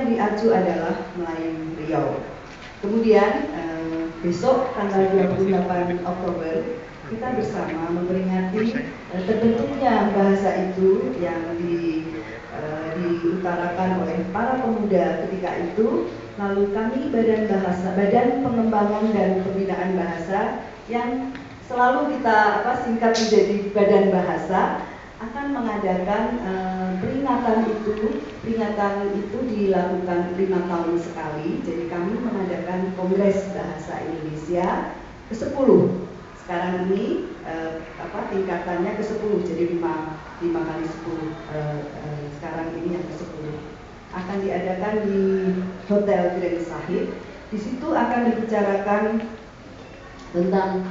yang diacu adalah Melayu Riau. Kemudian besok tanggal 28 Oktober kita bersama memperingati terbentuknya bahasa itu yang diutarakan oleh para pemuda ketika itu. Lalu kami Badan Pengembangan dan Pembinaan Bahasa yang selalu kita singkat menjadi Badan Bahasa akan mengadakan peringatan itu dilakukan 5 tahun sekali. Jadi kami mengadakan Kongres Bahasa Indonesia ke-10. Sekarang ini tingkatannya ke-10, jadi 5 kali 10. Sekarang ini yang ke-10 akan diadakan di Hotel Grand Sahid. Di situ akan dibicarakan tentang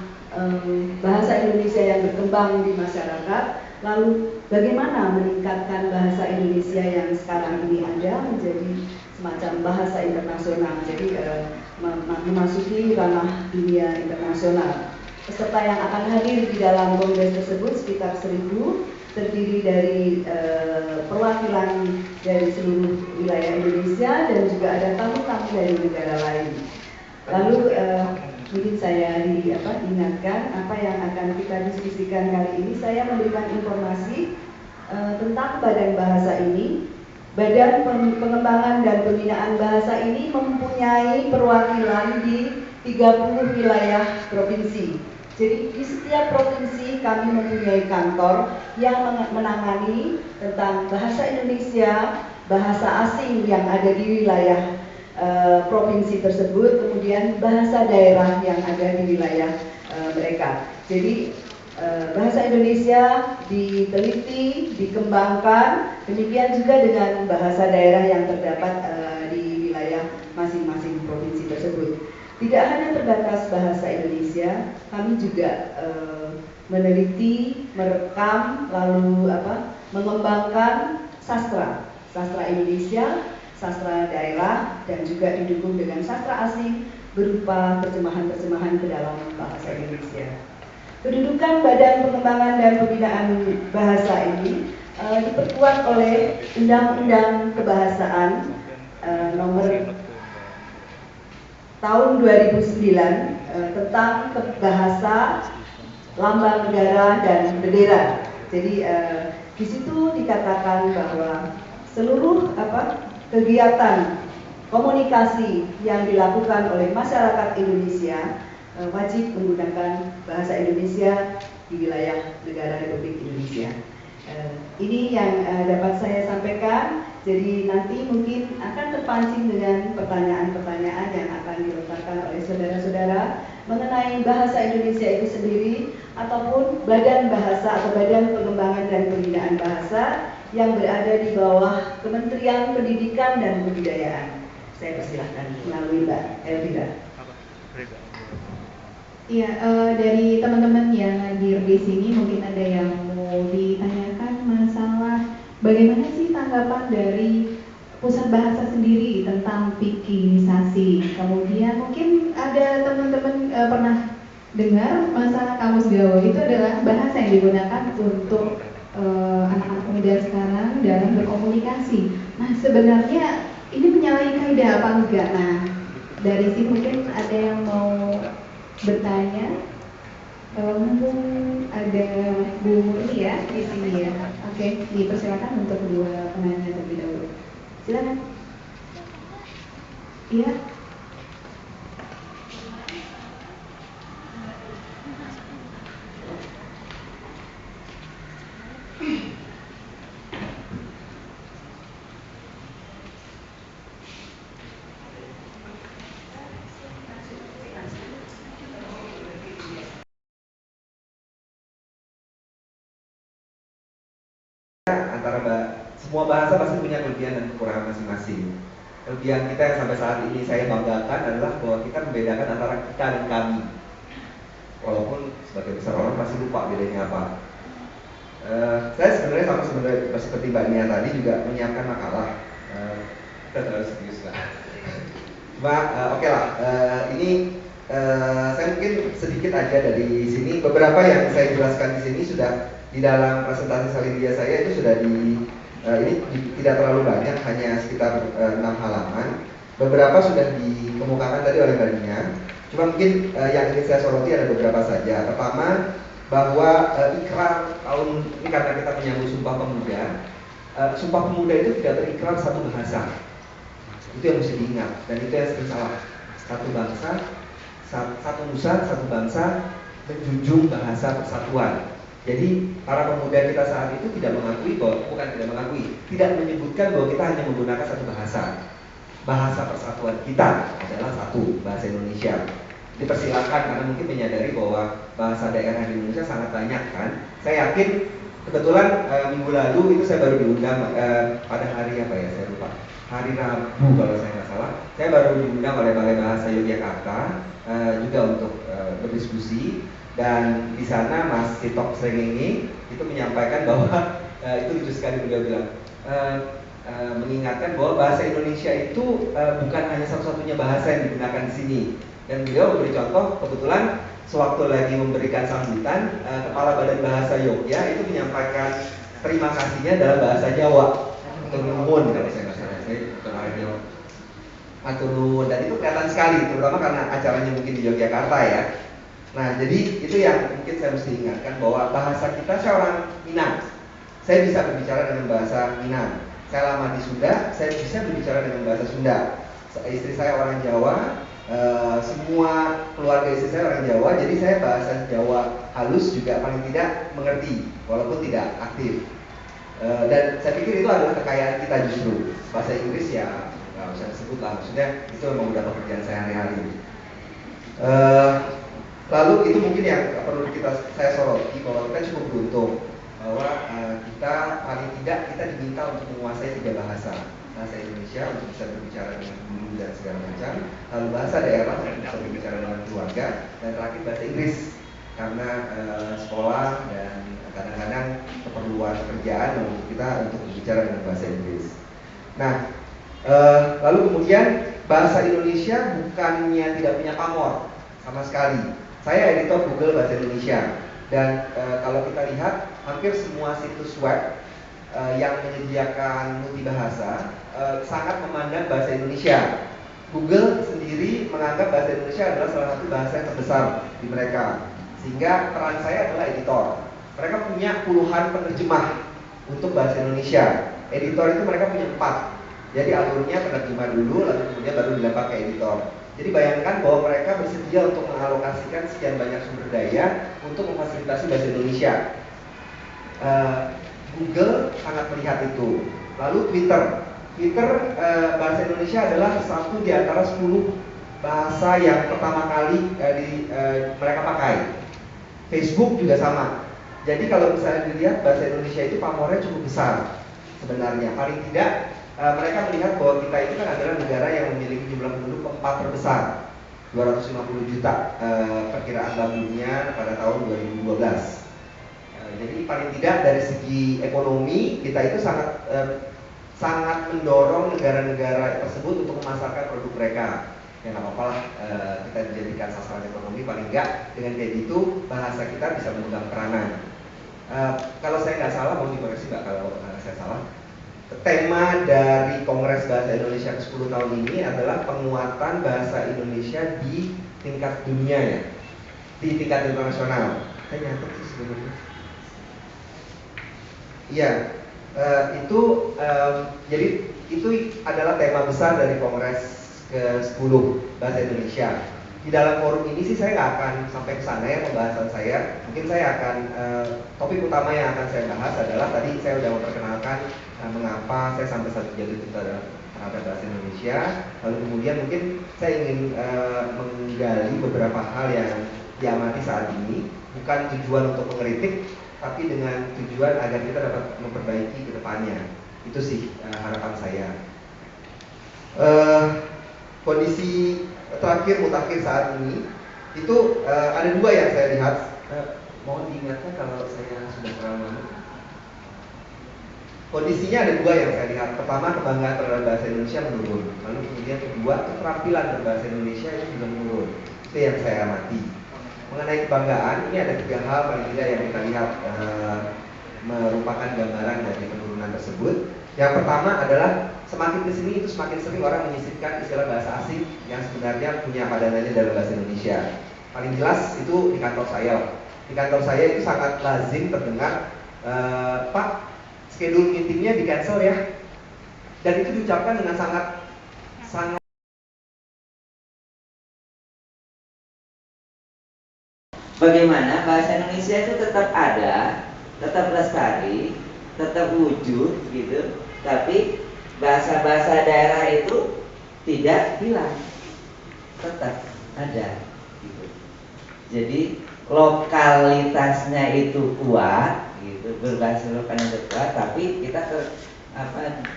bahasa Indonesia yang berkembang di masyarakat, lalu bagaimana meningkatkan bahasa Indonesia yang sekarang ini ada menjadi semacam bahasa internasional, jadi memasuki ranah dunia internasional. Peserta yang akan hadir di dalam kongres tersebut sekitar 1.000, terdiri dari perwakilan dari seluruh wilayah Indonesia dan juga ada tamu-tamu dari negara lain. Lalu mungkin saya diingatkan apa yang akan kita diskusikan kali ini. Saya memberikan informasi tentang Badan Bahasa ini. Badan Pengembangan dan Pembinaan Bahasa ini mempunyai perwakilan di 30 wilayah provinsi. Jadi di setiap provinsi kami mempunyai kantor yang menangani tentang bahasa Indonesia, bahasa asing yang ada di wilayah provinsi tersebut, kemudian bahasa daerah yang ada di wilayah mereka. Jadi bahasa Indonesia diteliti, dikembangkan, demikian juga dengan bahasa daerah yang terdapat di wilayah masing-masing provinsi tersebut. Tidak hanya terbatas bahasa Indonesia, kami juga meneliti, merekam, lalu mengembangkan sastra Indonesia, sastra daerah, dan juga didukung dengan sastra asing berupa terjemahan-terjemahan ke dalam bahasa Indonesia. Kedudukan Badan Pengembangan dan Pembinaan Bahasa ini diperkuat oleh Undang-Undang Kebahasaan nomor tahun 2009 tentang bahasa, lambang negara dan bendera. Jadi di situ dikatakan bahwa seluruh kegiatan komunikasi yang dilakukan oleh masyarakat Indonesia wajib menggunakan bahasa Indonesia di wilayah negara Republik Indonesia. Ini yang dapat saya sampaikan. Jadi nanti mungkin akan terpancing dengan pertanyaan-pertanyaan yang akan dilontarkan oleh saudara-saudara mengenai bahasa Indonesia itu sendiri ataupun Badan Bahasa atau Badan Pengembangan dan Pembinaan Bahasa yang berada di bawah Kementerian Pendidikan dan Kebudayaan. Saya persilahkan melalui Mbak Elvira. Iya, dari teman-teman yang hadir di sini mungkin ada yang mau ditanyakan masalah bagaimana sih tanggapan dari Pusat Bahasa sendiri tentang pikinisasi. Kemudian mungkin ada teman-teman pernah dengar masalah kamus gaul itu adalah bahasa yang digunakan untuk anak-anak muda sekarang dalam berkomunikasi. Nah, sebenarnya ini menyalahi kaidah apa enggak? Nah, dari sini mungkin ada yang mau bertanya. Mumpung ada Bu Murni ya di sini ya. Oke, dipersilakan untuk kedua penanya terlebih dahulu. Silakan. Iya. Semua bahasa pasti punya kelebihan dan kekurangan masing-masing. Kelebihan kita yang sampai saat ini saya banggakan adalah bahwa kita membedakan antara kita dan kami. Walaupun sebagai besar orang pasti lupa bedanya apa. Saya sebenarnya seperti Mbak Nia tadi juga menyiapkan makalah. Kita terlalu serius lah. Cuma oke lah. Ini saya mungkin sedikit aja dari sini. Beberapa yang saya jelaskan di sini sudah di dalam presentasi Salindia saya itu sudah Ini tidak terlalu banyak, hanya sekitar 6 halaman. Beberapa sudah dikemukakan tadi oleh Mbak Dina. Cuma mungkin yang ingin saya soroti ada beberapa saja. Pertama, bahwa ikrar tahun ini karena kita menyambut Sumpah Pemuda. Sumpah Pemuda itu tidak berikrar satu bahasa. Itu yang mesti diingat, dan itu yang sering salah. Satu bangsa, satu nusa, satu bangsa, menjunjung bahasa persatuan. Jadi para pemuda kita saat itu tidak mengakui bahwa, bukan tidak mengakui, tidak menyebutkan bahwa kita hanya menggunakan satu bahasa. Bahasa persatuan kita adalah satu, bahasa Indonesia. Dipersilakan karena mungkin menyadari bahwa bahasa daerah di Indonesia sangat banyak kan. Saya yakin kebetulan minggu lalu itu saya baru diundang pada hari apa ya, saya lupa. Hari Rabu kalau saya nggak salah, saya baru diundang oleh Balai Bahasa Yogyakarta juga untuk berdiskusi. Dan di sana Mas Sitok Srengenge itu menyampaikan bahwa itu lucu sekali, beliau bilang mengingatkan bahwa bahasa Indonesia itu bukan hanya satu-satunya bahasa yang digunakan di sini. Dan beliau memberi contoh, kebetulan sewaktu lagi memberikan sambutan, Kepala Badan Bahasa Yogya itu menyampaikan terima kasihnya dalam bahasa Jawa. Atur nuwun kalau saya nggak salah, saya bukan orang Jawa. Atur nuwun, dan itu kelihatan sekali, terutama karena acaranya mungkin di Yogyakarta ya. Nah, jadi itu yang mungkin saya mesti ingatkan bahwa bahasa kita, saya orang Minang, saya bisa berbicara dengan bahasa Minang. Saya lama di Sunda, saya bisa berbicara dengan bahasa Sunda. Istri saya orang Jawa, semua keluarga istri saya orang Jawa, jadi saya bahasa Jawa halus juga paling tidak mengerti, walaupun tidak aktif. Dan saya pikir itu adalah kekayaan kita justru. Bahasa Inggris ya nggak usah disebut lah, maksudnya itu memang udah pekerjaan saya hari-hari. Lalu itu mungkin yang perlu saya soroti, bahwa kita cukup beruntung bahwa kita paling tidak kita diminta untuk menguasai 3 bahasa. Bahasa Indonesia untuk bisa berbicara dengan guru dan segala macam, lalu bahasa daerah untuk bisa berbicara dengan keluarga, dan terakhir bahasa Inggris karena sekolah dan kadang-kadang keperluan pekerjaan untuk kita untuk berbicara dengan bahasa Inggris. Nah, lalu kemudian bahasa Indonesia bukannya tidak punya pamor sama sekali. Saya editor Google Bahasa Indonesia, dan kalau kita lihat hampir semua situs web yang menyediakan multibahasa sangat memandang bahasa Indonesia. Google sendiri menganggap bahasa Indonesia adalah salah satu bahasa yang terbesar di mereka, sehingga peran saya adalah editor. Mereka punya puluhan penerjemah untuk bahasa Indonesia. Editor itu mereka punya 4. Jadi alurnya penerjemah dulu, lalu kemudian baru dilempar ke editor. Jadi bayangkan bahwa mereka bersedia untuk mengalokasikan sekian banyak sumber daya untuk memfasilitasi bahasa Indonesia. Google sangat melihat itu. Lalu Twitter bahasa Indonesia adalah satu di antara 10 bahasa yang pertama kali mereka pakai. Facebook juga sama. Jadi kalau misalnya dilihat bahasa Indonesia itu pamornya cukup besar sebenarnya. Paling tidak mereka melihat bahwa kita itu kan adalah negara yang memiliki jumlah penduduk keempat terbesar, 250 juta perkiraan Bank Dunia pada tahun 2012. Jadi paling tidak dari segi ekonomi kita itu sangat mendorong negara-negara tersebut untuk memasarkan produk mereka. Ya nggak apa-apa lah, kita dijadikan sasaran ekonomi, paling enggak dengan kayak gitu bahasa kita bisa memegang peranan. Kalau saya nggak salah, mau dikoreksi Mbak kalau saya salah. Tema dari Kongres Bahasa Indonesia ke-10 tahun ini adalah penguatan bahasa Indonesia di tingkat dunia ya, di tingkat internasional. Saya nyatet sih sebenarnya. Iya, jadi itu adalah tema besar dari Kongres ke-10 Bahasa Indonesia. Di dalam forum ini sih saya nggak akan sampai ke sana ya pembahasan saya. Mungkin saya akan topik utama yang akan saya bahas adalah tadi saya sudah memperkenalkan mengapa saya sampai satu jatuh cinta terhadap bahasa Indonesia. Lalu kemudian mungkin saya ingin menggali beberapa hal yang diamati saat ini, bukan tujuan untuk mengkritik, tapi dengan tujuan agar kita dapat memperbaiki ke depannya. Itu sih harapan saya. Kondisi terakhir mutakhir saat ini itu ada 2 yang saya lihat. Mohon diingatkan kalau saya sudah terlalu lama. Kondisinya ada 2 yang saya lihat. Pertama, kebanggaan terhadap bahasa Indonesia menurun. Lalu kemudian kedua, keterampilan berbahasa Indonesia itu juga menurun. Itu yang saya amati. Mengenai kebanggaan, ini ada 3 hal paling tidak yang kita lihat merupakan gambaran dari penurunan tersebut. Yang pertama adalah semakin kesini itu semakin sering orang menyisipkan istilah bahasa asing yang sebenarnya punya padanannya dalam bahasa Indonesia. Paling jelas itu di kantor saya. Di kantor saya itu sangat lazim terdengar, Pak, schedule meetingnya di cancel ya. Dan itu diucapkan dengan sangat bagaimana bahasa Indonesia itu tetap ada, tetap lestari, tetap wujud gitu, tapi bahasa-bahasa daerah itu tidak hilang, tetap ada gitu. Jadi lokalitasnya itu kuat gitu, berbahasa lokal yang kuat, tapi kita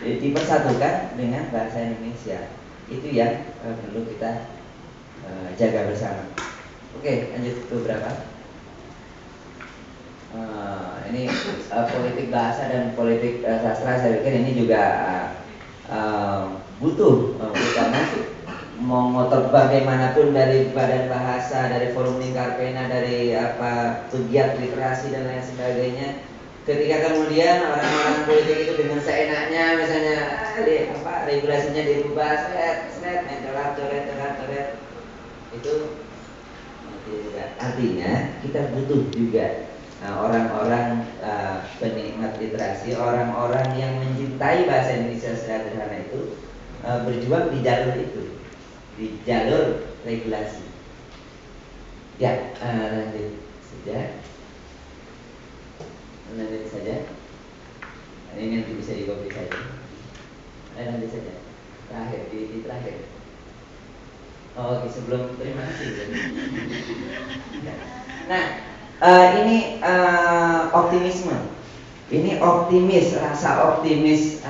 dipersatukan dengan bahasa Indonesia. Itu yang perlu kita jaga bersama. Oke, lanjut beberapa. Ini politik bahasa dan politik sastra, saya pikir ini juga butuh karena mau ngotot bagaimanapun dari Badan Bahasa, dari Forum Lingkar Pena, dari pegiat literasi dan lain sebagainya. Ketika kemudian orang-orang politik itu dengan seenaknya, misalnya regulasinya dirubah, coret, itu artinya kita butuh juga orang-orang penikmat literasi, orang-orang yang mencintai bahasa Indonesia secara sederhana itu berjuang di jalur itu, di jalur regulasi. Ya, lanjut saja. Ini nanti bisa dikopi saja. Lanjut saja. Terakhir di terakhir. Oh, oke, sebelum terima kasih. Nah, ini optimisme. Ini rasa optimis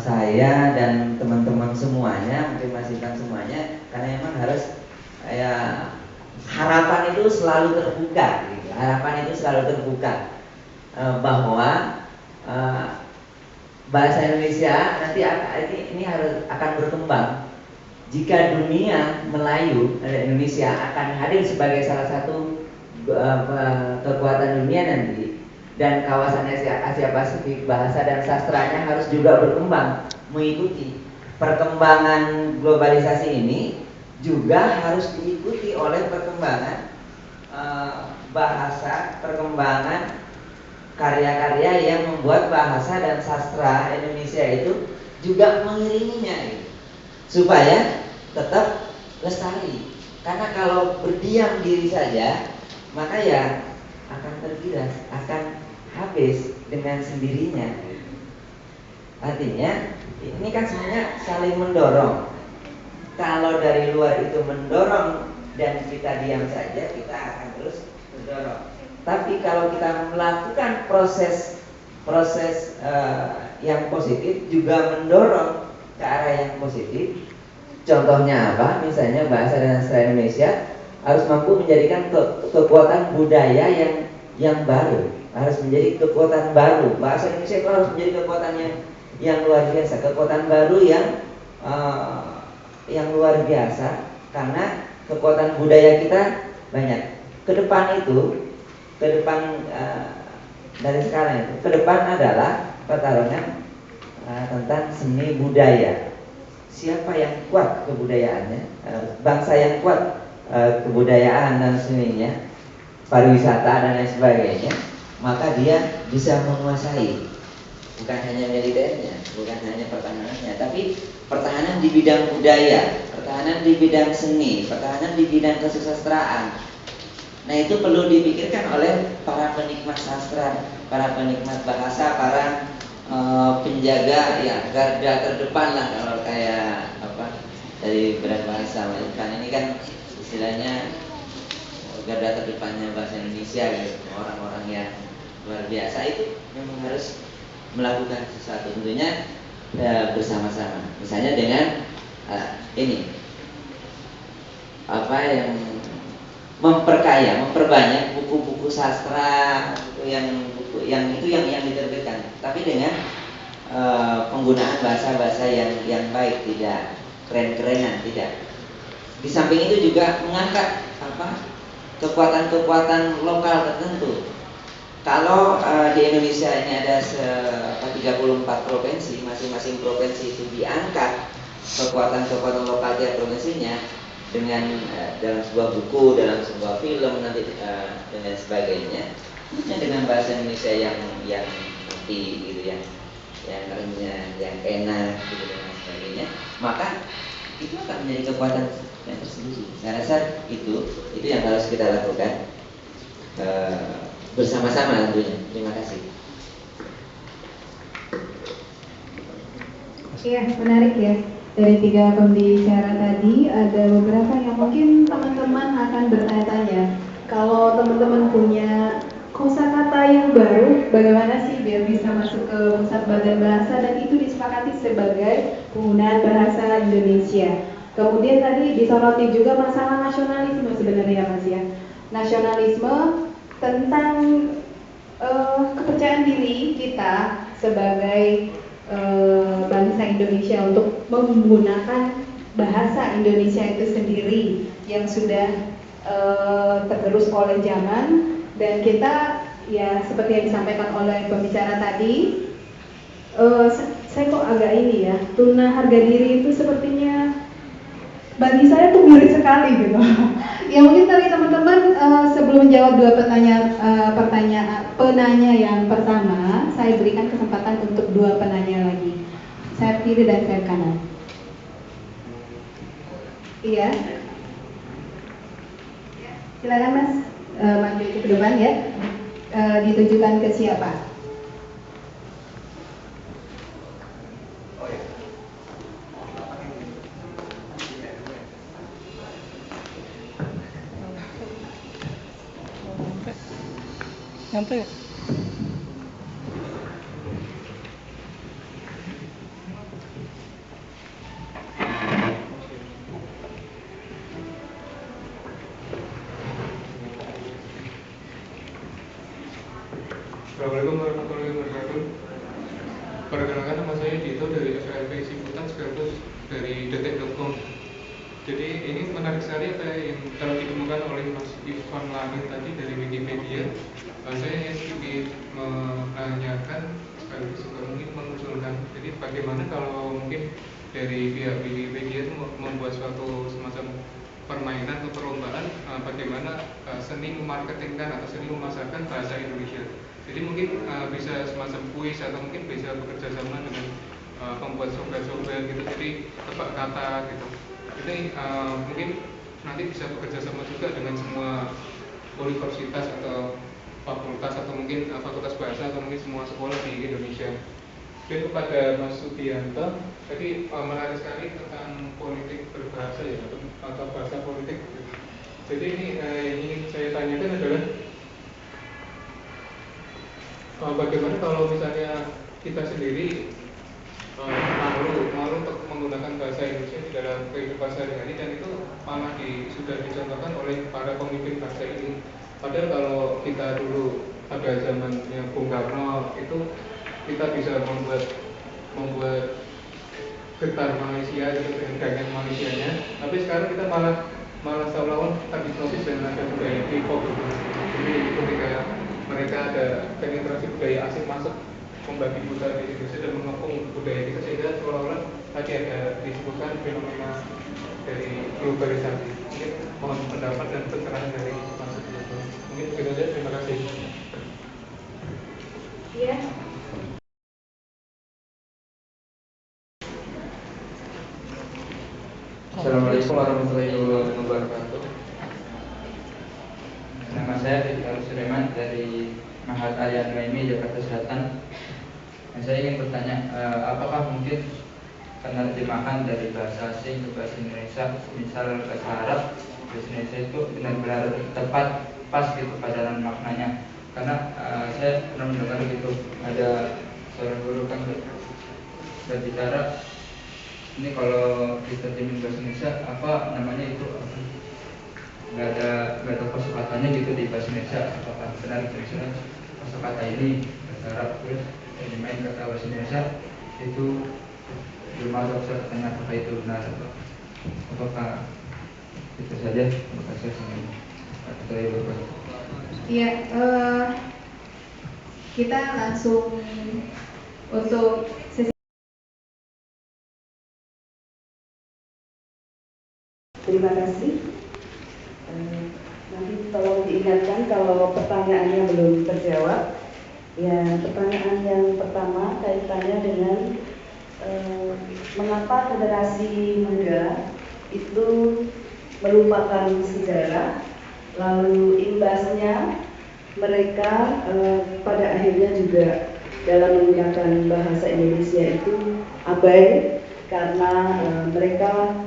saya dan teman-teman semuanya, mungkin Mas Ivan semuanya, karena memang harus harapan itu selalu terbuka. Gitu. Harapan itu selalu terbuka bahwa bahasa Indonesia nanti ini akan berkembang. Jika dunia Melayu Indonesia akan hadir sebagai salah satu kekuatan dunia nanti, dan kawasan Asia Pasifik bahasa dan sastranya harus juga berkembang mengikuti perkembangan globalisasi ini, juga harus diikuti oleh perkembangan bahasa, perkembangan karya-karya yang membuat bahasa dan sastra Indonesia itu juga mengiringinya gitu, supaya tetap lestari. Karena kalau berdiam diri saja, maka ya akan tergiras, akan habis dengan sendirinya. Artinya ini kan sebenarnya saling mendorong. Kalau dari luar itu mendorong dan kita diam saja, kita akan terus mendorong. Tapi kalau kita melakukan proses yang positif, juga mendorong ke arah yang positif. Contohnya apa? Misalnya bahasa dan sastra Indonesia harus mampu menjadikan kekuatan budaya yang baru, harus menjadi kekuatan baru. Bahasa Indonesia itu harus menjadi kekuatan yang luar biasa, kekuatan baru yang luar biasa, karena kekuatan budaya kita banyak. Ke depan dari sekarang itu, ke depan adalah pertarungan tentang seni budaya. Siapa yang kuat kebudayaannya, bangsa yang kuat kebudayaan dan seninya, pariwisata dan lain sebagainya, maka dia bisa menguasai bukan hanya militernya, bukan hanya pertahanannya, tapi pertahanan di bidang budaya, pertahanan di bidang seni, pertahanan di bidang kesusastraan. Nah, itu perlu dipikirkan oleh para penikmat sastra, para penikmat bahasa, para penjaga ya garda terdepan lah, kalau kayak dari Badan Bahasa. Kan ini kan istilahnya garda terdepannya bahasa Indonesia gitu. Orang-orang yang luar biasa itu memang harus melakukan sesuatu, tentunya bersama-sama. Misalnya dengan yang memperbanyak buku-buku sastra, yang diterbitkan, tapi dengan penggunaan bahasa-bahasa yang baik, tidak keren-kerenan, tidak. Di samping itu juga mengangkat kekuatan-kekuatan lokal tertentu. Kalau di Indonesia ini ada 34 provinsi, masing-masing provinsi itu diangkat kekuatan-kekuatan lokal tiap provinsinya dengan dalam sebuah buku, dalam sebuah film nanti dan sebagainya, dengan bahasa Indonesia yang ngerti gitu ya, yang renyah, yang enak gitu dan sebagainya, maka itu akan menjadi kekuatan yang tersendiri. Saya rasa itu yang harus kita lakukan bersama-sama tentunya. Terima kasih. Iya, menarik ya. Dari 3 pembicara tadi ada beberapa yang mungkin teman-teman akan bertanya-tanya. Kalau teman-teman punya kosakata yang baru, bagaimana sih biar bisa masuk ke pusat badan bahasa dan itu disepakati sebagai penggunaan bahasa Indonesia. Kemudian tadi disoroti juga masalah nasionalisme sebenarnya Mas ya. Nasionalisme tentang kepercayaan diri kita sebagai bangsa Indonesia untuk menggunakan bahasa Indonesia itu sendiri yang sudah tergerus oleh zaman, dan kita ya seperti yang disampaikan oleh pembicara tadi, saya kok agak ini ya, tuna harga diri itu sepertinya bagi saya tuh mirip sekali gitu. Ya mungkin tadi teman-teman sebelum menjawab 2 penanya yang pertama, saya berikan kesempatan untuk 2 penanya lagi. Saya kiri dan saya kanan. Iya. Silakan Mas, maju ke depan ya. Ditujukan ke siapa? Nyampe ya? Assalamualaikum warahmatullahi wabarakatuh. Perkenalkan, nama saya Dito dari SLP Siputan sekaligus dari detik.com. Jadi ini menarik sekali apa yang telah ditemukan oleh Mas Ivan Langit tadi dari Wikipedia. Saya ingin menanyakan sekaligus juga mungkin mengusulkan. Jadi bagaimana kalau mungkin dari pihak Wikipedia itu membuat suatu semacam permainan atau perlombaan, bagaimana seni memarketingkan atau seni memasarkan bahasa Indonesia. Jadi mungkin bisa semacam kuis atau mungkin bisa bekerja sama dengan pembuat software gitu, jadi tebak kata gitu. Ini mungkin nanti bisa bekerja sama juga dengan semua universitas atau fakultas atau mungkin fakultas bahasa atau mungkin semua sekolah di Indonesia. Dan kepada Mas Subianto, tadi menarik sekali tentang politik berbahasa ya, atau bahasa politik. Jadi ini yang ingin saya tanyakan adalah bagaimana kalau misalnya kita sendiri malu untuk menggunakan bahasa Indonesia di dalam kehidupan sehari-hari, dan itu malah sudah dicontohkan oleh para pemimpin bangsa ini. Padahal kalau kita dulu pada zamannya Bung Karno itu kita bisa membuat getar Malaysia dengan gayaan Malaysianya, tapi sekarang kita malah seolah-olah terhipnotis dengan ada budaya K-pop gitu. Jadi ketika mereka ada penetrasi budaya asing masuk membagi budaya di Indonesia dan mengepung budaya kita, sehingga seolah-olah tadi ada disebutkan fenomena dari globalisasi. Mungkin mohon pendapat dan pencerahan dari Mas Subianto. Mungkin begitu saja, terima kasih. Iya. Assalamualaikum warahmatullahi wabarakatuh. Nama saya Rizal Sulaiman dari Mahat Aryan Maimi, Jakarta Selatan. Saya ingin bertanya, apakah mungkin penerjemahan dari bahasa asing ke bahasa Indonesia, misal bahasa Arab, bahasa Indonesia itu benar-benar tepat, pas gitu padanan maknanya? Karena saya pernah mendengar gitu, ada seorang guru kan berbicara, ini kalau diterjemahin bahasa Indonesia apa namanya itu, nggak ada kosakatanya gitu di bahasa Indonesia. Apakah benar Indonesia kosakata ini bahasa Arab terus yang main kata bahasa Indonesia itu belum ada kosakatanya, apakah itu benar atau apakah itu saja? Terima kasih. Iya, kita langsung untuk sesi. Terima kasih. Nanti tolong diingatkan kalau pertanyaannya belum terjawab. Ya, pertanyaan yang pertama kaitannya dengan mengapa generasi muda itu melupakan sejarah, lalu imbasnya mereka pada akhirnya juga dalam menggunakan bahasa Indonesia itu abai karena mereka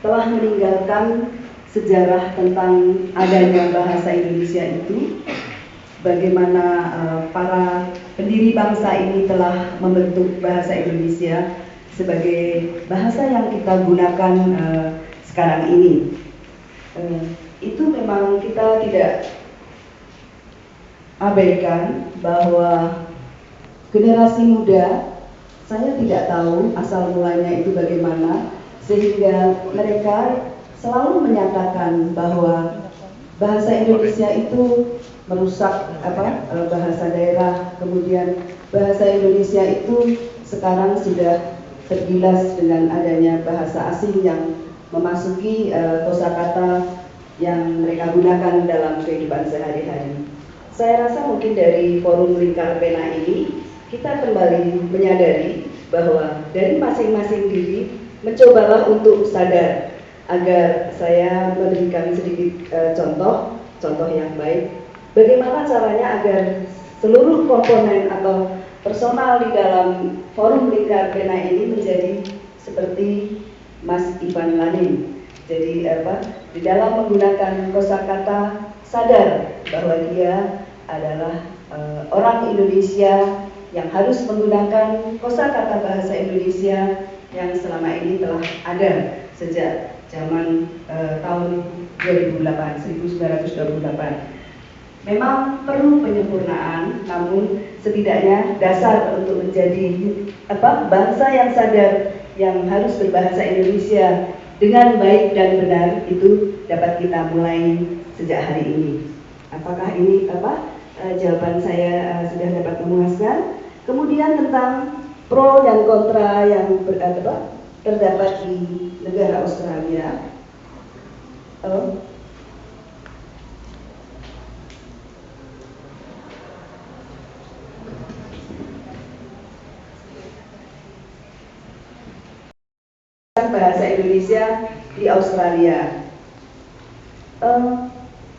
telah meninggalkan sejarah tentang adanya bahasa Indonesia itu, bagaimana para pendiri bangsa ini telah membentuk bahasa Indonesia sebagai bahasa yang kita gunakan sekarang ini. Itu memang kita tidak abaikan bahwa generasi muda, saya tidak tahu asal mulanya itu bagaimana, sehingga mereka selalu menyatakan bahwa bahasa Indonesia itu merusak bahasa daerah, kemudian bahasa Indonesia itu sekarang sudah tergilas dengan adanya bahasa asing yang memasuki kosakata yang mereka gunakan dalam kehidupan sehari-hari. Saya rasa mungkin dari forum Lingkar Pena ini kita kembali menyadari bahwa dari masing-masing diri mencobalah untuk sadar, agar saya memberikan sedikit contoh yang baik. Bagaimana caranya agar seluruh komponen atau personal di dalam forum Lingkar Pena ini menjadi seperti Mas Ivan Lanin. Jadi di dalam menggunakan kosakata sadar bahwa dia adalah orang Indonesia yang harus menggunakan kosakata bahasa Indonesia yang selama ini telah ada sejak zaman tahun 1928. Memang perlu penyempurnaan, namun setidaknya dasar untuk menjadi bangsa yang sadar yang harus berbahasa Indonesia dengan baik dan benar itu dapat kita mulai sejak hari ini. Apakah ini jawaban saya sudah dapat memuaskan? Kemudian tentang pro dan kontra yang terdapat di negara Australia. Bahasa Indonesia di Australia.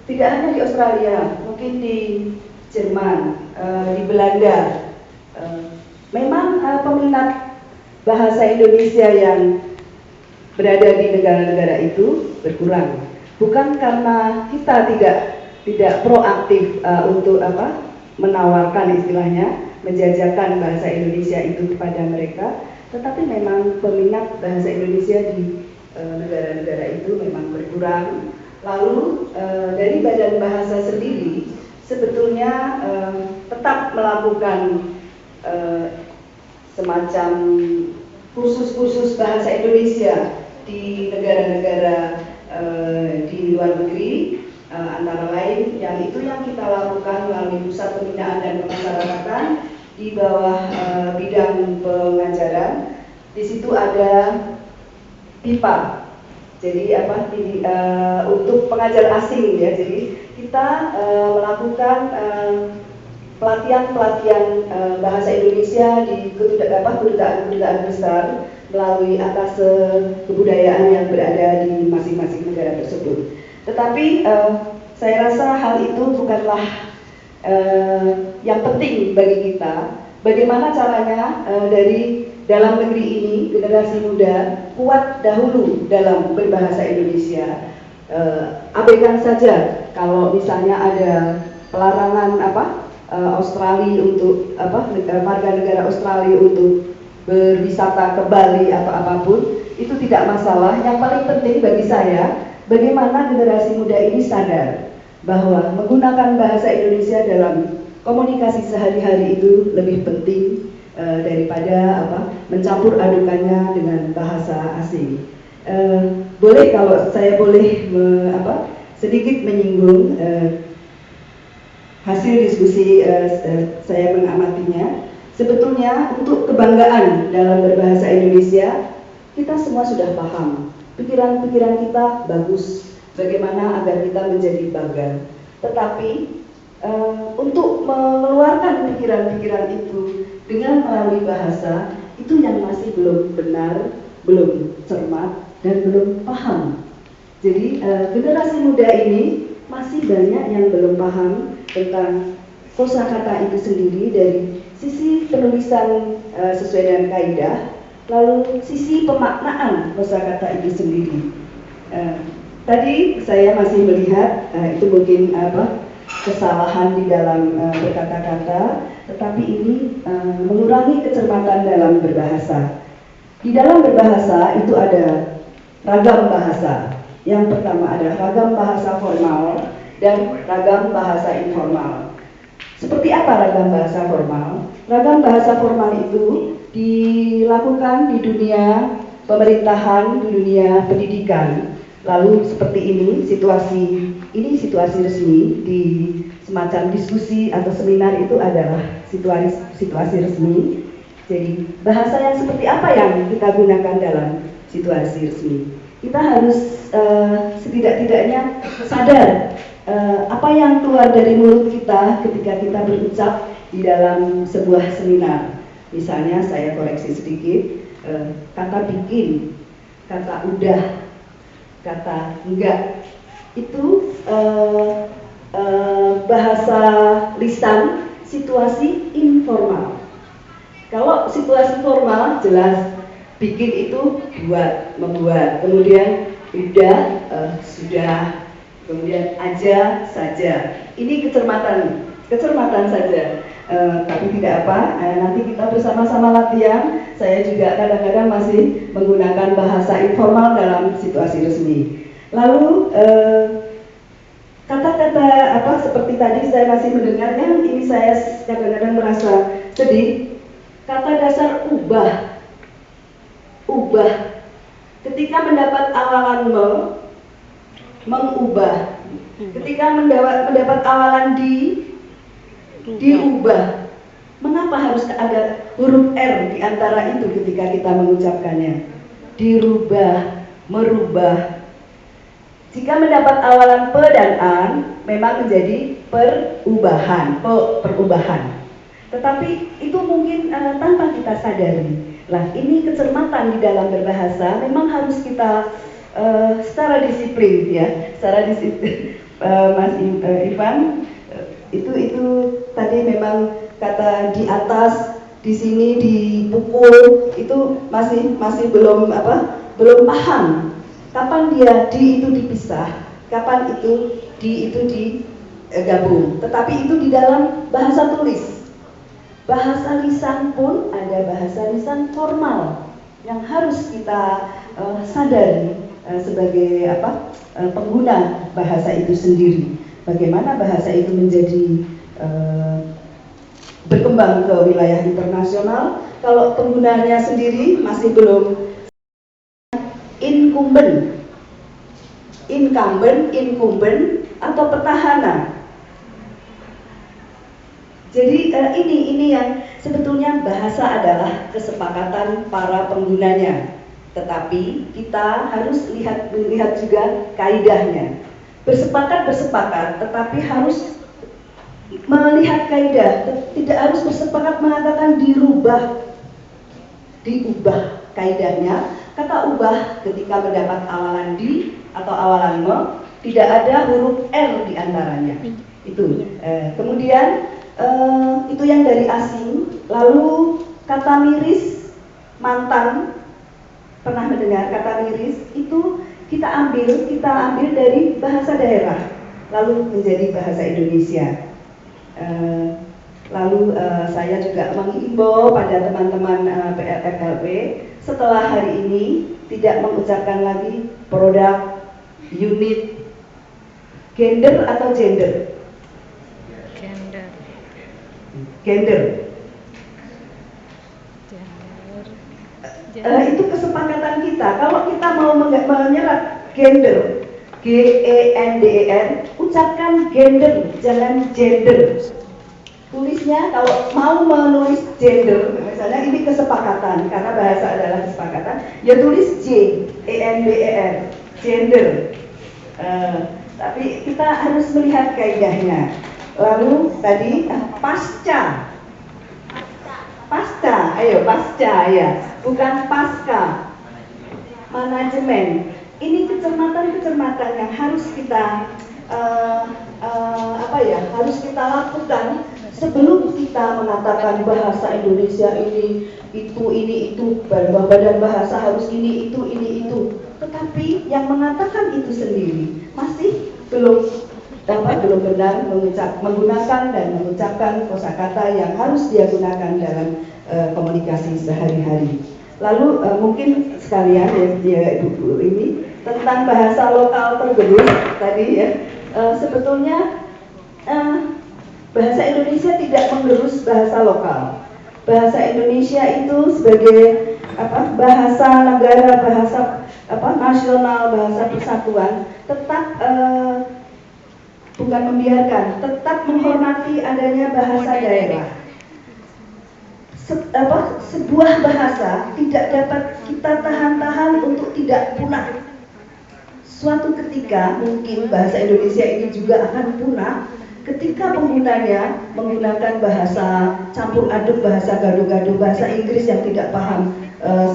Tidak hanya di Australia, mungkin di Jerman, di Belanda. Memang peminat bahasa Indonesia yang berada di negara-negara itu berkurang. Bukan karena kita tidak proaktif untuk menawarkan istilahnya, menjajakan bahasa Indonesia itu kepada mereka, tetapi memang peminat bahasa Indonesia di negara-negara itu memang berkurang. Lalu dari Badan Bahasa sendiri sebetulnya tetap melakukan semacam kursus-kursus bahasa Indonesia di negara-negara di luar negeri, antara lain yang kita lakukan melalui Pusat Pembinaan dan Pemasyarakatan di bawah bidang pengajaran. Di situ ada PIPA, jadi untuk pengajar asing ya. Jadi kita melakukan pelatihan bahasa Indonesia di kedutaan besar melalui atas kebudayaan yang berada di masing-masing negara tersebut. Tetapi saya rasa hal itu bukanlah yang penting bagi kita. Bagaimana caranya dari dalam negeri ini generasi muda kuat dahulu dalam berbahasa Indonesia. Abaikan saja kalau misalnya ada pelarangan Australia untuk warga negara Australia untuk berwisata ke Bali atau apapun, itu tidak masalah. Yang paling penting bagi saya, bagaimana generasi muda ini sadar bahwa menggunakan bahasa Indonesia dalam komunikasi sehari-hari itu lebih penting daripada mencampur adukannya dengan bahasa asing. Boleh kalau saya boleh sedikit menyinggung hasil diskusi saya mengamatinya, sebetulnya untuk kebanggaan dalam berbahasa Indonesia, kita semua sudah paham. Pikiran-pikiran kita bagus, bagaimana agar kita menjadi bangga. Tetapi untuk mengeluarkan pikiran-pikiran itu dengan melalui bahasa, itu yang masih belum benar, belum cermat, dan belum paham. Jadi generasi muda ini masih banyak yang belum paham tentang kosakata itu sendiri dari sisi penulisan sesuai dengan kaidah, lalu sisi pemaknaan kosakata itu sendiri. Tadi saya masih melihat itu mungkin kesalahan di dalam berkata-kata, tetapi ini mengurangi kecermatan dalam berbahasa. Di dalam berbahasa itu ada ragam bahasa. Yang pertama ada ragam bahasa formal dan ragam bahasa informal. Seperti apa ragam bahasa formal? Ragam bahasa formal itu dilakukan di dunia pemerintahan, di dunia pendidikan. Lalu seperti ini situasi resmi di semacam diskusi atau seminar itu adalah situasi resmi. Jadi bahasa yang seperti apa yang kita gunakan dalam situasi resmi? Kita harus setidak-tidaknya sadar apa yang keluar dari mulut kita ketika kita berucap di dalam sebuah seminar. Misalnya saya koreksi sedikit, kata bikin, kata udah, kata enggak, itu bahasa lisan situasi informal. Kalau situasi formal jelas bikin itu buat, membuat, kemudian udah, sudah, kemudian aja, saja. Ini kecermatan saja. Tapi tidak apa, nanti kita bersama-sama latihan. Saya juga kadang-kadang masih menggunakan bahasa informal dalam situasi resmi. Lalu kata-kata seperti tadi saya masih mendengarnya, ini saya kadang-kadang merasa sedih. Kata dasar ubah, ketika mendapat awalan mengubah, ketika mendapat awalan diubah. Mengapa harus ada huruf R di antara itu ketika kita mengucapkannya? Dirubah, merubah. Jika mendapat awalan pe dan an, memang menjadi perubahan. Tetapi itu mungkin tanpa kita sadari. Lah, ini kecermatan di dalam berbahasa memang harus kita secara disiplin ya, secara disiplin. Mas Ivan, itu tadi memang kata di atas, di sini dipukul, itu masih belum paham. Kapan dia di itu dipisah, kapan itu di itu digabung. Tetapi itu di dalam bahasa tulis. Bahasa lisan pun ada bahasa lisan formal yang harus kita sadari sebagai pengguna bahasa itu sendiri. Bagaimana bahasa itu menjadi berkembang ke wilayah internasional kalau penggunanya sendiri masih belum incumbent atau petahana. Jadi ini yang sebetulnya bahasa adalah kesepakatan para penggunanya. Tetapi kita harus melihat juga kaidahnya. Bersepakat, tetapi harus melihat kaidah. Tidak harus bersepakat mengatakan diubah kaidahnya. Kata ubah ketika mendapat awalan di atau awalan me, tidak ada huruf R di antaranya. Itu. Kemudian itu yang dari asing. Lalu kata miris, mantan, pernah mendengar kata miris? Itu kita ambil dari bahasa daerah, lalu menjadi bahasa Indonesia. Lalu saya juga mengimbau pada teman-teman PLFLP setelah hari ini tidak mengucapkan lagi produk, unit, gender atau gender. Itu kesepakatan kita. Kalau kita mau menyerap gender, GENDER, ucapkan gender, jangan gender. Tulisnya kalau mau menulis gender, misalnya ini kesepakatan, karena bahasa adalah kesepakatan, ya tulis gender, gender. Tapi kita harus melihat kaidahnya. Lalu tadi pasca, ayo pasca ya, bukan pasca. Manajemen. Ini kecermatan-kecermatan yang harus kita harus kita lakukan sebelum kita mengatakan bahasa Indonesia ini itu, badan bahasa harus ini itu. Tetapi yang mengatakan itu sendiri masih belum benar menggunakan dan mengucapkan kosakata yang harus dia gunakan dalam komunikasi sehari-hari. Lalu mungkin sekalian ya Ibu ini tentang bahasa lokal tergerus tadi ya, sebetulnya bahasa Indonesia tidak menggerus bahasa lokal. Bahasa Indonesia itu sebagai bahasa negara, bahasa nasional, bahasa persatuan tetap bukan membiarkan, tetap menghormati adanya bahasa daerah. Sebuah bahasa tidak dapat kita tahan-tahan untuk tidak punah. Suatu ketika mungkin bahasa Indonesia ini juga akan punah ketika penggunanya menggunakan bahasa campur aduk, bahasa gado-gado, bahasa Inggris yang tidak paham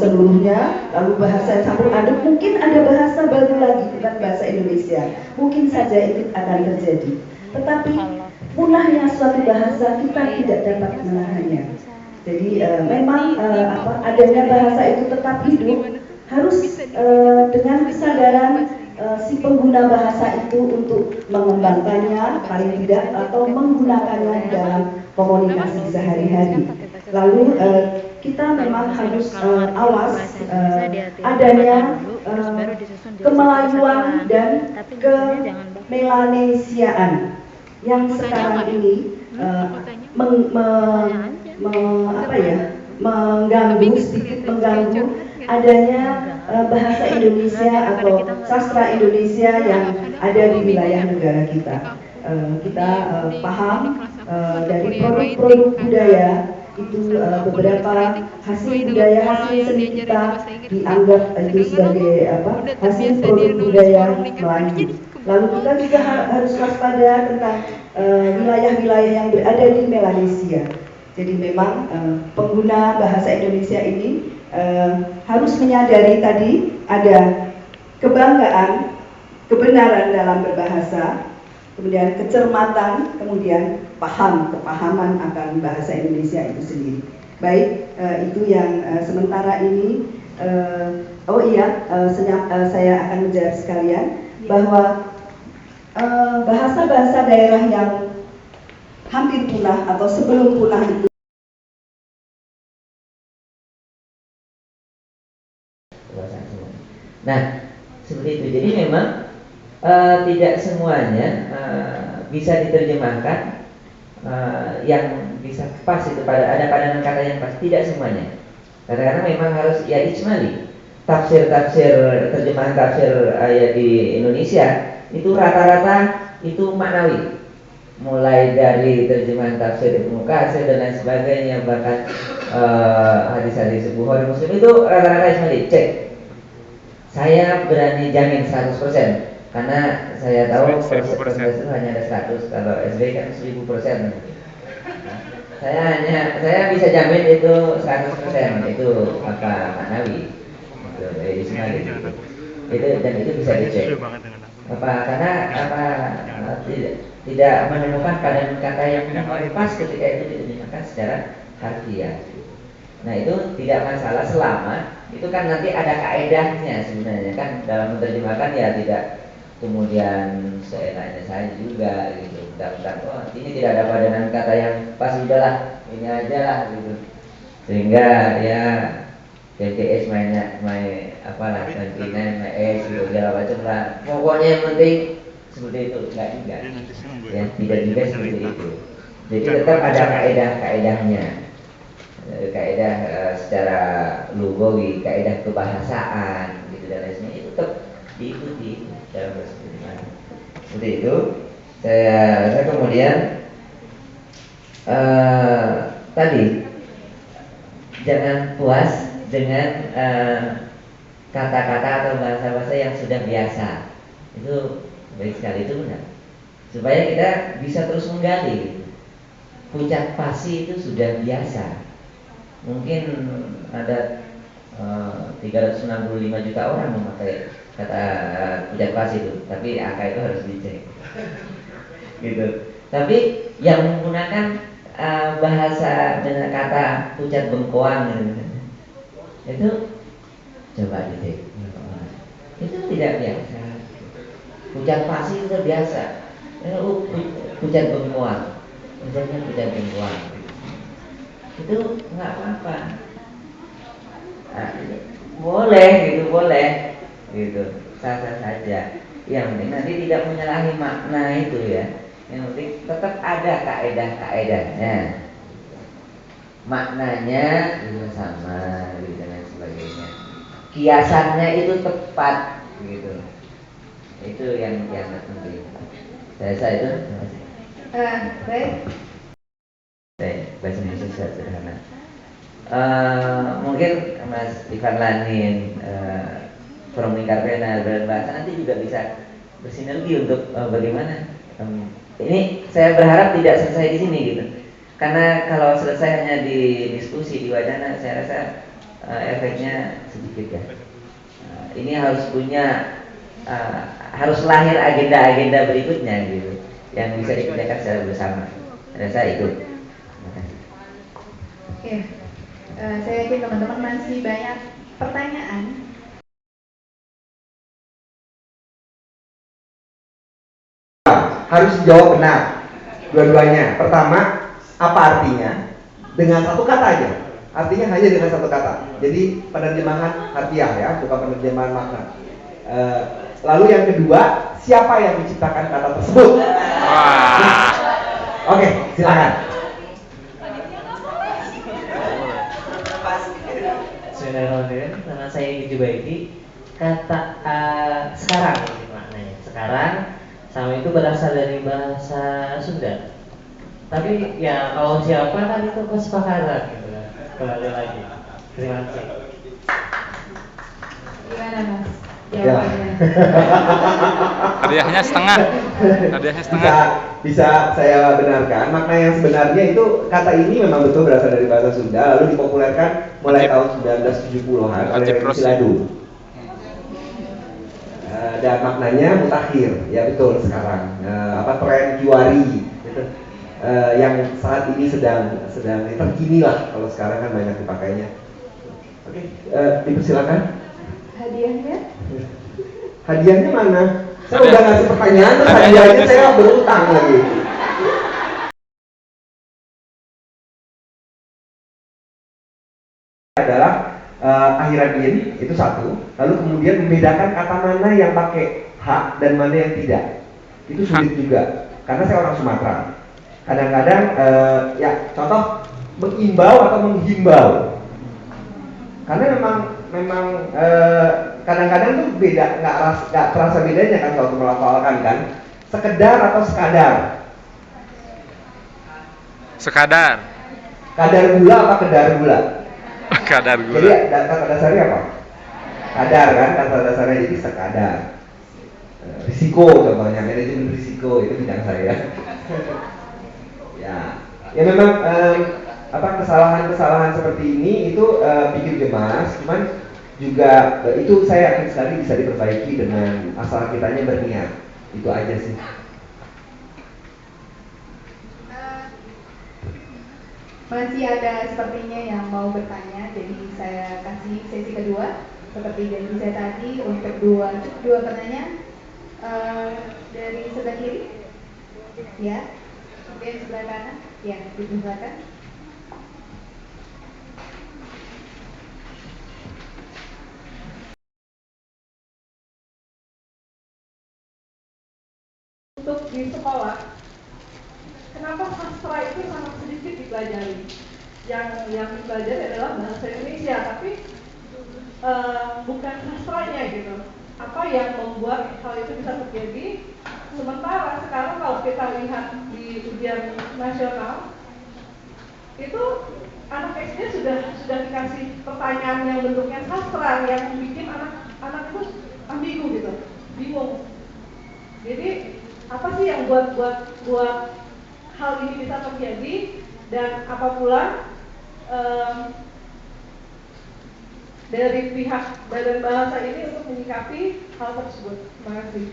seluruhnya, lalu bahasa campur aduk, mungkin ada bahasa baru lagi bukan bahasa Indonesia. Mungkin saja itu akan terjadi. Tetapi punahnya suatu bahasa kita tidak dapat menahannya. Jadi memang adanya bahasa itu tetap hidup harus dengan kesadaran si pengguna bahasa itu untuk mengembangkannya paling tidak atau menggunakannya dalam komunikasi sehari-hari. Lalu kita memang harus awas adanya kemelayuan dan kemelanesiaan yang sekarang ini sedikit mengganggu adanya bahasa Indonesia atau sastra Indonesia yang ada di wilayah negara kita. Kita paham dari produk-produk budaya itu beberapa hasil budaya, hasil seni kita dianggap itu sebagai hasil produk budaya Melayu. Lalu kita juga harus waspada tentang wilayah-wilayah yang berada di Melanesia. Jadi memang pengguna bahasa Indonesia ini harus menyadari tadi ada kebanggaan, kebenaran dalam berbahasa, kemudian kecermatan, kemudian kepahaman akan bahasa Indonesia itu sendiri. Baik, itu yang sementara ini. Saya akan menjawab sekalian bahwa bahasa-bahasa daerah yang hampir punah atau sebelum punah itu. Nah, seperti itu. Jadi memang tidak semuanya bisa diterjemahkan yang bisa pas itu ada padanan kata yang pas, tidak semuanya. Karena memang harus ya ijmali. Tafsir-tafsir, terjemahan tafsir ayat di Indonesia itu rata-rata itu maknawi. Mulai dari terjemahan tafsir Ibnu Katsir dan lain sebagainya, bahkan hadis-hadis Bukhari Muslim itu rata-rata ijmali. Cek. Saya berani jamin 100% karena saya tahu persentase itu hanya ada 100, kalau SD kan 1000%. Saya bisa jamin itu 100% itu maknawi. Itu dan itu bisa dicek. Karena tidak menemukan padanan kata yang pas ketika itu diterjemahkan secara harfiah. Nah itu tidak masalah selama itu kan nanti ada kaedahnya sebenarnya kan dalam menerjemahkan ya, tidak kemudian seenaknya saya juga gitu. Bentar, ini tidak ada padanan kata yang pas, udahlah ini aja lah gitu. Sehingga ya PTS main apalah kantinan main gitu segala macam lah. Pokoknya yang penting seperti itu, enggak juga. Ya tidak juga seperti itu. Jadi tetap ada kaedahnya. Kaidah secara lugawi, kaidah kebahasaan gitu dan lain sebagainya itu tetap diikuti dalam berseperti seperti itu. Saya kemudian tadi jangan puas dengan kata-kata atau bahasa-bahasa yang sudah biasa. Itu baik sekali, itu benar. Supaya kita bisa terus menggali gitu. Pucat pasi itu sudah biasa. Mungkin ada 365 juta orang memakai kata pucat pasi itu, tapi angka itu harus dicek. Gitu. Tapi yang menggunakan bahasa dengan kata pucat bengkoang gitu, itu coba dicek. Itu tidak biasa. Pucat pasi itu biasa. Pucat bengkoang, misalnya pucat bengkoang, itu nggak apa-apa. Nah, boleh gitu, sah-sah saja. Yang penting nanti tidak menyalahi makna itu ya. Yang penting tetap ada kaedah-kaedahnya, maknanya juga sama gitu, dan lain sebagainya. Kiasannya itu tepat gitu. Itu yang penting. Saya rasa itu. Baik. Bahasa Indonesia sederhana. Mungkin Mas Ivan Lanin, Forum Lingkar Pena berbahasa nanti juga bisa bersinergi untuk bagaimana. Ini saya berharap tidak selesai di sini gitu. Karena kalau selesai hanya di diskusi di wacana, saya rasa efeknya sedikit ya. Ini harus punya harus lahir agenda-agenda berikutnya gitu, yang bisa dikerjakan secara bersama. Saya ikut. Terima kasih. Oke, saya yakin teman-teman masih banyak pertanyaan. Harus dijawab benar dua-duanya. Pertama, apa artinya? Dengan satu kata aja. Artinya hanya dengan satu kata. Jadi penerjemahan harfiah ya, bukan penerjemahan makna. Lalu yang kedua, siapa yang menciptakan kata tersebut? Oke, silakan. Bismillahirrahmanirrahim. Karena saya Jubaidi, kata sekarang ini maknanya. Sekarang sama itu berasal dari bahasa Sunda. Tapi ya kalau siapa kan itu kesepakatan gitu kan. Kembali lagi. Terima kasih. Gimana Mas? Ya. Jawabannya. Hadiahnya setengah. Bisa saya benarkan. Makna yang sebenarnya itu kata ini memang betul berasal dari bahasa Sunda, lalu dipopulerkan mulai tahun 1970-an oleh Renzi Ladu. Dan maknanya mutakhir, ya betul sekarang. Tren Kiwari gitu. Yang saat ini sedang terkini lah, kalau sekarang kan banyak dipakainya. Oke, dipersilakan. Hadiahnya mana? Saya udah ngasih pertanyaan, terus hadiahnya saya berutang lagi. Adalah akhiran in, itu satu. Lalu kemudian membedakan kata mana yang pakai hak dan mana yang tidak. Itu sulit juga, karena saya orang Sumatera. Kadang-kadang ya contoh mengimbau atau menghimbau. Karena memang kadang-kadang tuh beda, nggak terasa bedanya kan kalau melafalkan kan. Sekedar atau sekadar? Sekadar. Kadar gula apa kedar gula? Kadar gula. Jadi kata dasarnya apa? Kadar kan, kata dasarnya, jadi sekadar. Risiko contohnya, manajemen risiko itu bidang saya. Ya memang kesalahan-kesalahan seperti ini itu bikin cemas, cuman juga itu saya yakin sekali bisa diperbaiki dengan asal kitanya berniat. Itu aja sih. Masih ada sepertinya yang mau bertanya, jadi saya kasih sesi kedua seperti janji saya tadi untuk dua pertanyaan dari sebelah kiri, ya, kemudian sebelah kanan, ya, dipersilakan. Untuk di sekolah, kenapa sastra itu sangat sedikit dipelajari? Yang dipelajari adalah bahasa Indonesia, tapi bukan sastranya gitu. Apa yang membuat hal itu bisa terjadi? sementara sekarang kalau kita lihat di ujian nasional itu anak SD sudah dikasih pertanyaan yang bentuknya sastra yang bikin anak itu ambigu gitu, bingung. Jadi apa sih yang buat hal ini bisa terjadi, dan apa pula dari pihak Badan Bahasa ini untuk menyikapi hal tersebut. Terima kasih.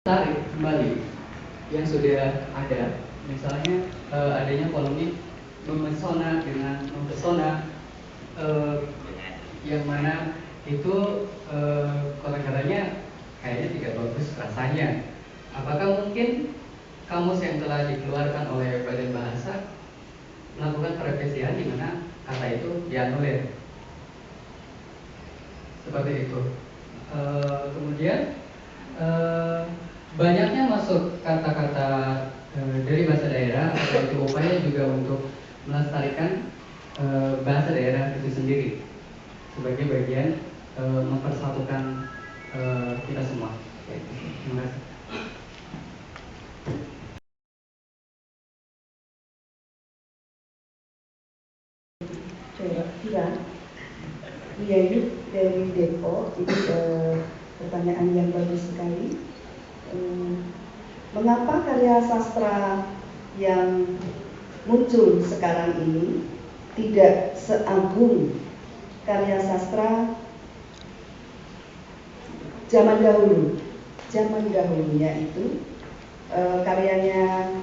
Tarik kembali yang sudah ada, misalnya adanya polemik memesona dengan mempesona, yang mana itu kadang-kadangnya kayaknya tidak bagus rasanya. Apakah mungkin kamus yang telah dikeluarkan oleh Badan Bahasa melakukan perevisian di mana kata itu dianulir? Seperti itu. Kemudian banyaknya masuk kata-kata dari bahasa daerah, atau itu upaya juga untuk melestarikan bahasa daerah itu sendiri sebagai bagian mempersatukan kita semua. Terima kasih. Kira Yayut dari Depok, itu pertanyaan yang bagus sekali. Mengapa karya sastra yang muncul sekarang ini tidak seagung karya sastra zaman dahulu? Zaman dahulunya itu karyanya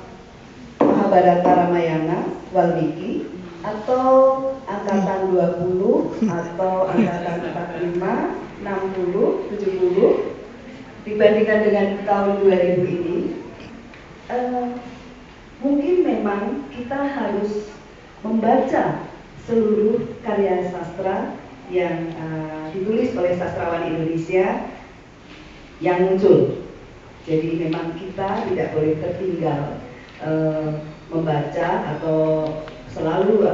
Mahabharata Ramayana, Walmiki, atau angkatan 20 atau angkatan 45, 60, 70 dibandingkan dengan tahun 2000 ini, mungkin memang kita harus membaca seluruh karya sastra yang ditulis oleh sastrawan Indonesia yang muncul. Jadi memang kita tidak boleh tertinggal membaca atau selalu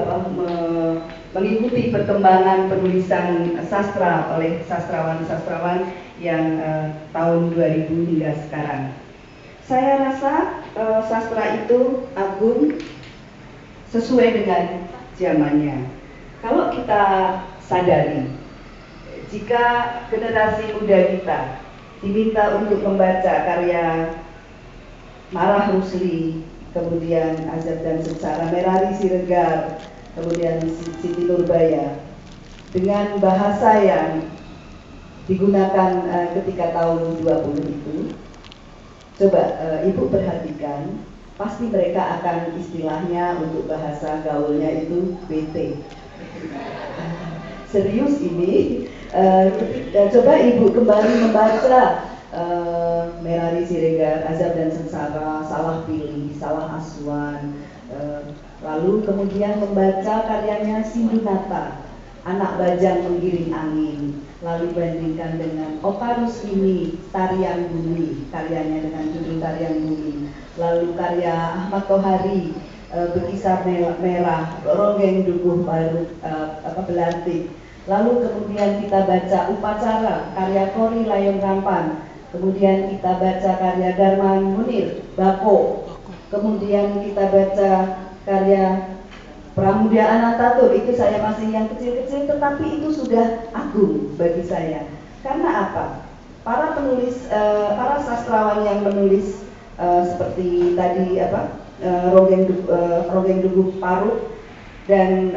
mengikuti perkembangan penulisan sastra oleh sastrawan-sastrawan yang tahun 2000 hingga sekarang. Saya rasa sastra itu agung sesuai dengan zamannya. Kalau kita sadari, jika generasi muda kita diminta untuk membaca karya Marah Rusli, kemudian Azab dan Sengsara, Merari Siregar, kemudian Siti Nurbaya, dengan bahasa yang digunakan ketika tahun 20 itu, coba Ibu perhatikan, pasti mereka akan istilahnya untuk bahasa gaulnya itu BT. Serius ini, coba Ibu kembali membaca Merari Siregar, Azab dan Sengsara, Salah Pilih, Salah Aswan, lalu kemudian membaca karyanya Sindunata, Anak Bajang Menggiring Angin, lalu bandingkan dengan Okarus ini, Tarian Bumi, karyanya dengan judul Tarian Bumi, lalu karya Ahmad Tohari, Bekisar Merah, Ronggeng Dukuh Baru, Belantik, lalu kemudian kita baca Upacara, karya Kori Layong Rampan, kemudian kita baca karya Darman Munir, Bako, kemudian kita baca karya Pramudia Anantatur, itu saya masih yang kecil-kecil, tetapi itu sudah agung bagi saya. Karena apa? Para penulis, para sastrawan yang menulis seperti tadi Ronggeng Dukuh Parut dan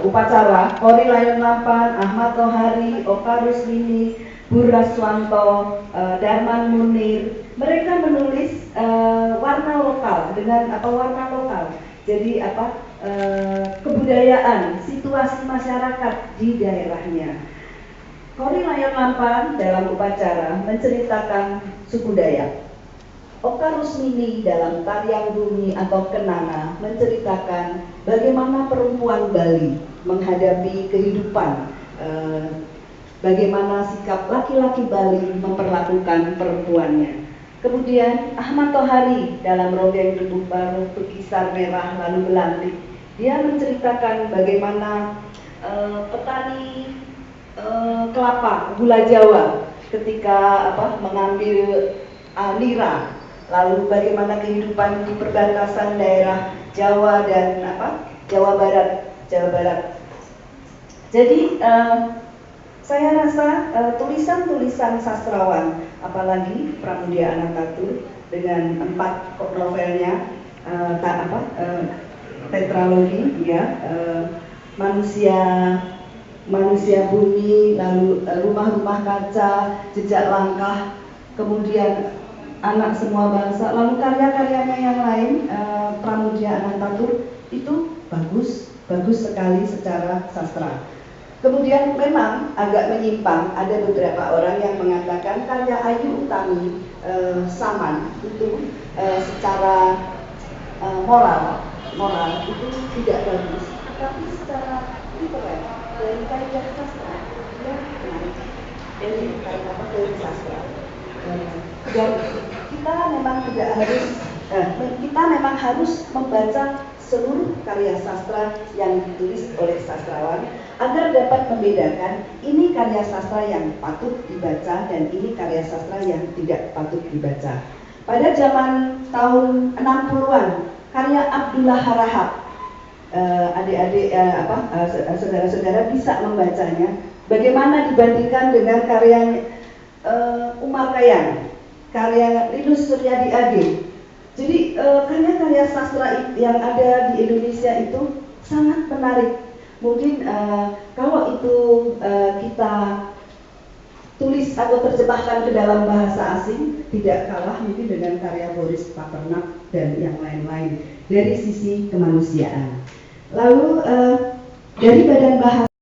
Upacara, Kori Layong Lampan, Ahmad Tohari, Okarus Lini, Buraswanto, Darman Munir, mereka menulis warna lokal dengan warna lokal. Jadi kebudayaan, situasi masyarakat di daerahnya. Kori Layong Lampan dalam Upacara menceritakan suku Dayak. Okarus Mini dalam Tarian Bumi atau Kenanga menceritakan bagaimana perempuan Bali menghadapi kehidupan, bagaimana sikap laki-laki Bali memperlakukan perempuannya. Kemudian Ahmad Tohari dalam Ronggeng Dukuh Baru, Bekisar Merah, lalu Belantik, dia menceritakan bagaimana petani kelapa, gula Jawa ketika mengambil nira, lalu bagaimana kehidupan di perbatasan daerah Jawa dan Jawa Barat. Jadi saya rasa tulisan-tulisan sastrawan, apalagi Pramudia Anantatur dengan 4 novelnya, tetralogi, ya, manusia bumi, lalu rumah-rumah kaca, jejak langkah, kemudian anak semua bangsa, lalu karya-karyanya yang lain, Pramudia Anantatur itu bagus sekali secara sastra. Kemudian memang agak menyimpang, ada beberapa orang yang mengatakan karya Ayu Utami Saman itu secara moral itu tidak bagus, tapi secara literer dari karya sastra dia menarik, dari sastra. Dan kita memang harus membaca seluruh karya sastra yang ditulis oleh sastrawan agar dapat membedakan ini karya sastra yang patut dibaca dan ini karya sastra yang tidak patut dibaca. Pada zaman tahun 60-an, karya Abdullah Harahap, adik-adik saudara-saudara bisa membacanya. Bagaimana dibandingkan dengan karya Umar Khayyam, karya Linus Suryadi Age. Jadi karya-karya sastra yang ada di Indonesia itu sangat menarik. Mungkin kalau itu kita tulis atau terjemahkan ke dalam bahasa asing, tidak kalah mungkin dengan karya Boris Pasternak dan yang lain-lain dari sisi kemanusiaan. Lalu dari Badan Bahasa